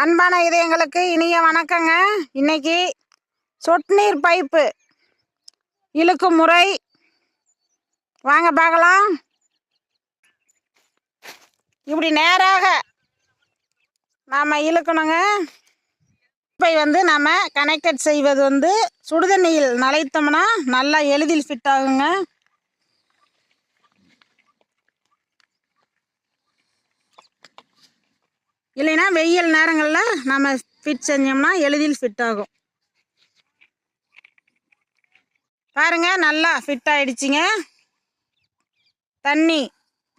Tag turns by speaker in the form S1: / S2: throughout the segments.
S1: அன்பான இதயங்களுக்கு இனிய வணக்கங்க. இன்னைக்கு சொட்டு நீர் பைப்பு இழுக்கும் முறை வாங்க பார்க்கலாம். இப்படி நேராக நாம் இழுக்கணுங்க. பைப்பை நாம் கனெக்டட் செய்வது சுடுதண்ணியில் நனைத்தோம்னா நல்லா எளிதில் ஃபிட் ஆகுங்க. இல்லைன்னா வெயில் நேரங்களில் நம்ம ஃபிட் செஞ்சோம்னா எளிதில் ஃபிட் ஆகும். பாருங்க, நல்லா ஃபிட் ஆயிடுச்சுங்க. தண்ணி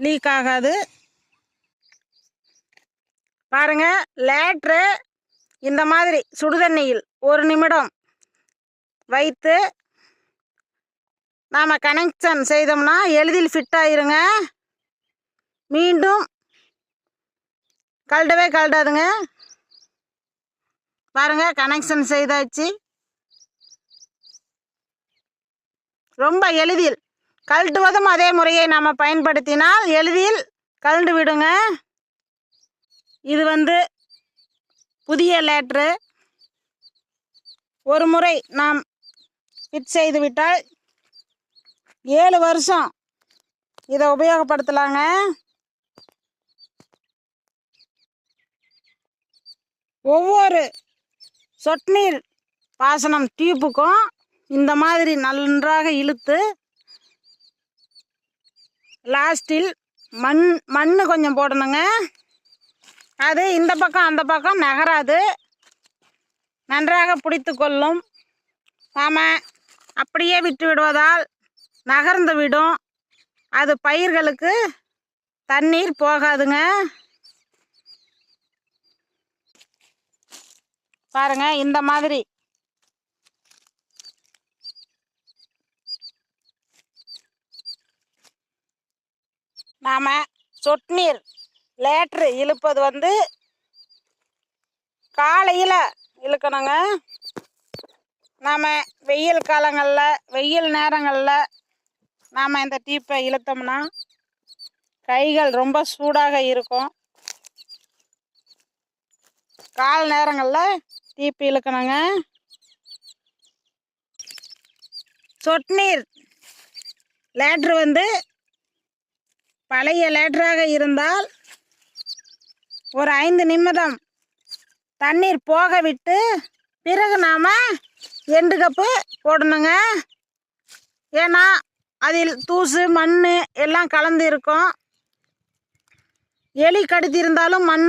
S1: லீக் ஆகாது. பாருங்க, லேட்ரு இந்த மாதிரி சுடுதண்ணியில் 1 நிமிடம் வைத்து நாம் கனெக்ஷன் செய்தோம்னா எளிதில் ஃபிட் ஆயிருங்க. மீண்டும் கழட்டவே கழட்டாதுங்க. பாருங்க, கனெக்ஷன் செய்தாச்சு. ரொம்ப எளிதில் கழட்டுவதும் அதே முறையை நாம் பயன்படுத்தினால் எளிதில் கழண்டு விடுங்க. இது புதிய லேட்ரு. ஒரு முறை நாம் ஃபிட் செய்து விட்டால் 7 வருஷம் இதை உபயோகப்படுத்தலாங்க. ஒவ்வொரு சொட்டு நீர் பாசனம் டியூப்புக்கும் இந்த மாதிரி நன்றாக இழுத்து லாஸ்டில் மண் கொஞ்சம் போடணுங்க. அது இந்த பக்கம் அந்த பக்கம் நகராது, நன்றாக பிடித்து கொள்ளும். நாம் அப்படியே விட்டு விடுவதால் நகர்ந்து விடும். அது பயிர்களுக்கு தண்ணீர் போகாதுங்க. பாருங்க, இந்த மாதிரி நாம் சொட்டு நீர் லேட்ரு இழுப்பது காலையில் இழுக்கணுங்க. நாம் வெயில் காலங்களில் வெயில் நேரங்களில் நாம் இந்த டீப்பை இழுத்தோம்னா கைகள் ரொம்ப சூடாக இருக்கும். கால நேரங்களில் டீப்பு இழுக்கணுங்க. சொட்டு நீர் லேட்ரு பழைய லேட்டராக இருந்தால் ஒரு 5 நிமிடம் தண்ணீர் போக விட்டு பிறகு நாம் எண்டு கப்பு போடணுங்க. ஏன்னா அதில் தூசு மண் எல்லாம் கலந்து இருக்கும். எலி கடித்திருந்தாலும் மண்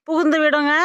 S1: புகுந்து விடுங்க.